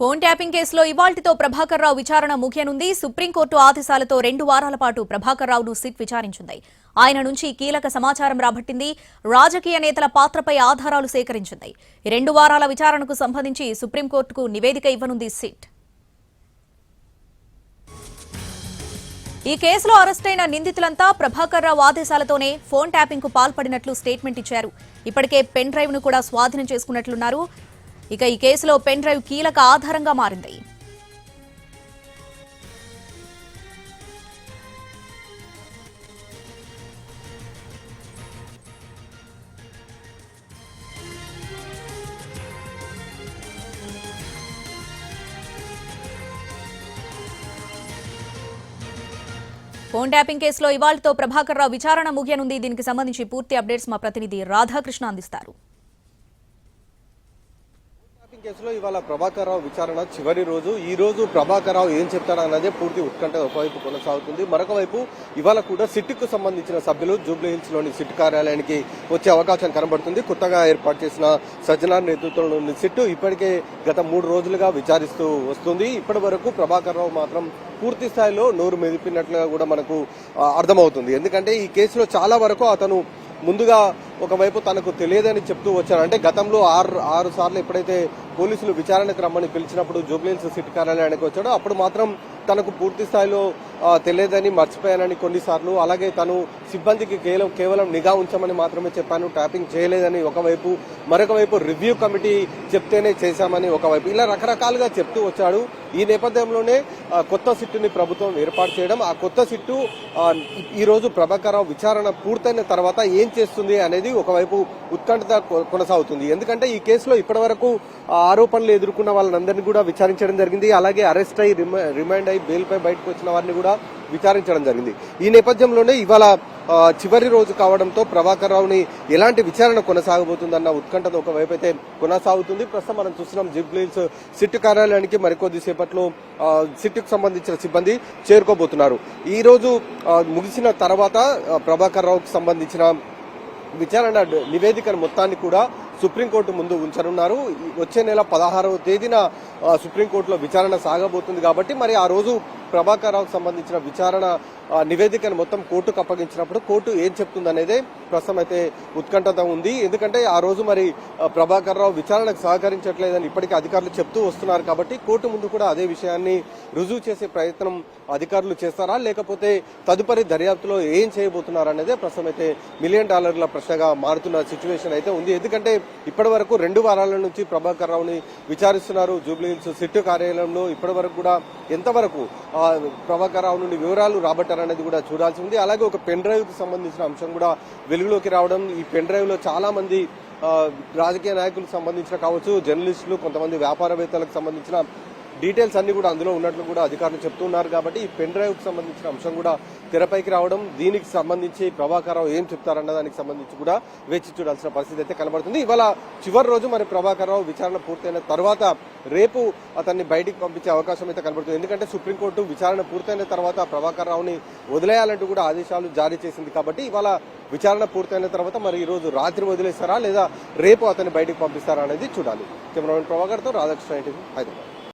Phone tapping కేసులో ఇవాల్టితో ప్రభాకర్ రావు విచారణ ముగియనుంది. Supreme court ఆదేశాలతో 2 వారాల పాటు ప్రభాకర్ రావును సిట్ విచారించింది. ఆయన నుంచి కీలక సమాచారం రాబట్టింది. రాజకీయ నేతల పాత్రపై ఆధారాలు సేకరించింది. 2 వారాల విచారణకు సంబంధించి సుప్రీంకోర్టుకు నివేదిక ఇవ్వనుంది సిట్. ఈ కేసులో అరెస్టైన నిందితులంతా ప్రభాకర్ రావు ఆదేశాలతోనే ఫోన్ ట్యాపింగ్ కు పాల్పడినట్లు స్టేట్మెంట్ ఇచ్చారు. ఇప్పటికే పెన్ డ్రైవ్ ను కూడా స్వాధీనం చేసుకున్నట్లున్నారు. ఇక ఈ కేసులో పెన్ డ్రైవ్ కీలక ఆధారంగా మారింది. ఫోన్ ట్యాపింగ్ కేసులో ఇవాల్టితో ప్రభాకర్ రావు విచారణ ముగియనుంది. దీనికి సంబంధించి పూర్తి అప్డేట్స్ మా ప్రతినిధి రాధాకృష్ణ అందిస్తారు. కేసులో ఇవాళ ప్రభాకర్ రావు విచారణ చివరి రోజు. ఈ రోజు ప్రభాకర్ రావు ఏం చెప్తాడన్నదే పూర్తి ఉత్కంఠ ఒకవైపు కొనసాగుతుంది. మరొక వైపు ఇవాళ కూడా సిట్కు సంబంధించిన సభ్యులు జూబ్లీ హిల్స్ లోని సిట్ కార్యాలయానికి వచ్చే అవకాశం కనబడుతుంది. కొత్తగా ఏర్పాటు చేసిన సజ్జనార్ నేతృత్వంలోని సిట్ ఇప్పటికే గత 3 రోజులుగా విచారిస్తూ వస్తుంది. ఇప్పటి వరకు ప్రభాకర్ రావు మాత్రం పూర్తి స్థాయిలో నోరు మెదిపినట్లుగా కూడా మనకు అర్థమవుతుంది. ఎందుకంటే ఈ కేసులో చాలా వరకు అతను ముందుగా ఒకవైపు తనకు తెలియదని చెప్తూ వచ్చారు. అంటే గతంలో 6 సార్లు ఎప్పుడైతే పోలీసులు విచారణకు రమ్మని పిలిచినప్పుడు జూబ్లీహిల్స్ సిట్ కార్యాలయానికి వచ్చాడో అప్పుడు మాత్రం తనకు పూర్తి స్థాయిలో తెలియదని, మర్చిపోయానని కొన్నిసార్లు, అలాగే తను సిబ్బందికి కేవలం నిఘా ఉంచమని మాత్రమే చెప్పాను, ట్యాపింగ్ చేయలేదని ఒకవైపు, మరొక వైపు రివ్యూ కమిటీ చెప్తేనే చేశామని ఒకవైపు, ఇలా రకరకాలుగా చెప్తూ వచ్చాడు. ఈ నేపథ్యంలోనే కొత్త సిట్టుని ప్రభుత్వం ఏర్పాటు చేయడం, ఆ కొత్త సిట్టు ఈ రోజు ప్రభాకర్ రావు విచారణ పూర్తయిన తర్వాత ఏం చేస్తుంది అనేది ఒకవైపు ఉత్కంఠత కొనసాగుతుంది. ఎందుకంటే ఈ కేసులో ఇప్పటి వరకు ఆరోపణలు ఎదుర్కొన్న వాళ్ళందరినీ కూడా విచారించడం జరిగింది. అలాగే అరెస్ట్ అయి రిమైండ్ అయి బెయిల్పై బయటకు వచ్చిన వారిని కూడా విచారించడం జరిగింది. ఈ నేపథ్యంలోనే ఇవాళ చివరి రోజు కావడంతో ప్రభాకర్ రావుని ఎలాంటి విచారణ కొనసాగబోతుందన్న ఉత్కంఠత ఒకవైపు అయితే కొనసాగుతుంది. ప్రస్తుతం మనం చూస్తున్నాం జూబ్లీహిల్స్ సిట్ కార్యాలయానికి మరికొద్ది సేపట్లో సిట్కు సంబంధించిన సిబ్బంది చేరుకోబోతున్నారు. ఈ రోజు ముగిసిన తర్వాత ప్రభాకర్ రావుకు సంబంధించిన విచారణ నివేదికను మొత్తాన్ని కూడా సుప్రీంకోర్టు ముందు ఉంచనున్నారు. వచ్చే నెల 16వ తేదీన సుప్రీంకోర్టులో విచారణ సాగబోతుంది. కాబట్టి మరి ఆ రోజు ప్రభాకర్ రావుకు సంబంధించిన విచారణ నివేదికను మొత్తం కోర్టుకు అప్పగించినప్పుడు కోర్టు ఏం చెప్తుందనేదే ప్రస్తుతం అయితే ఉత్కంఠత ఉంది. ఎందుకంటే ఆ రోజు మరి ప్రభాకర్ రావు విచారణకు సహకరించట్లేదని ఇప్పటికీ అధికారులు చెప్తూ వస్తున్నారు. కాబట్టి కోర్టు ముందు కూడా అదే విషయాన్ని రుజువు చేసే ప్రయత్నం అధికారులు చేస్తారా, లేకపోతే తదుపరి దర్యాప్తులో ఏం చేయబోతున్నారు అనేదే ప్రస్తుతం అయితే $1 మిలియన్ ప్రశ్నగా మారుతున్న సిచ్యువేషన్ అయితే ఉంది. ఎందుకంటే ఇప్పటి వరకు 2 వారాల నుంచి ప్రభాకర్ రావుని విచారిస్తున్నారు జూబ్లీహిల్స్ సిట్ కార్యాలయంలో. ఇప్పటి వరకు కూడా ఎంతవరకు ప్రభాకర్ రావు నుండి వివరాలు రాబట్టారనేది కూడా చూడాల్సి ఉంది. అలాగే ఒక పెన్ డ్రైవ్ కి సంబంధించిన అంశం కూడా వెలుగులోకి రావడం, ఈ పెన్ డ్రైవ్ లో చాలా మంది రాజకీయ నాయకులకు సంబంధించిన కావచ్చు, జర్నలిస్టులు, కొంతమంది వ్యాపారవేత్తలకు సంబంధించిన డీటెయిల్స్ అన్ని కూడా అందులో ఉన్నట్లు కూడా అధికారులు చెప్తున్నారు. కాబట్టి ఈ పెన్ డ్రైవ్ కు సంబంధించిన అంశం కూడా తెరపైకి రావడం, దీనికి సంబంధించి ప్రభాకర్ రావు ఏం చెప్తారన్న దానికి సంబంధించి కూడా వేచి చూడాల్సిన పరిస్థితి అయితే కనబడుతుంది. ఇవాళ చివరి రోజు మరి ప్రభాకర్ రావు విచారణ పూర్తయిన తర్వాత రేపు అతన్ని బయటికి పంపించే అవకాశం అయితే కనబడుతుంది. ఎందుకంటే సుప్రీంకోర్టు విచారణ పూర్తయిన తర్వాత ప్రభాకర్ రావుని వదిలేయాలంటూ కూడా ఆదేశాలు జారీ చేసింది. కాబట్టి ఇవాళ విచారణ పూర్తయిన తర్వాత మరి ఈ రోజు రాత్రి వదిలేస్తారా లేదా రేపు అతన్ని బయటికి పంపిస్తారా అనేది చూడాలి. కెమెరామెన్ ప్రభాకర్ తో రాధాకృష్ణ, హైదరాబాద్.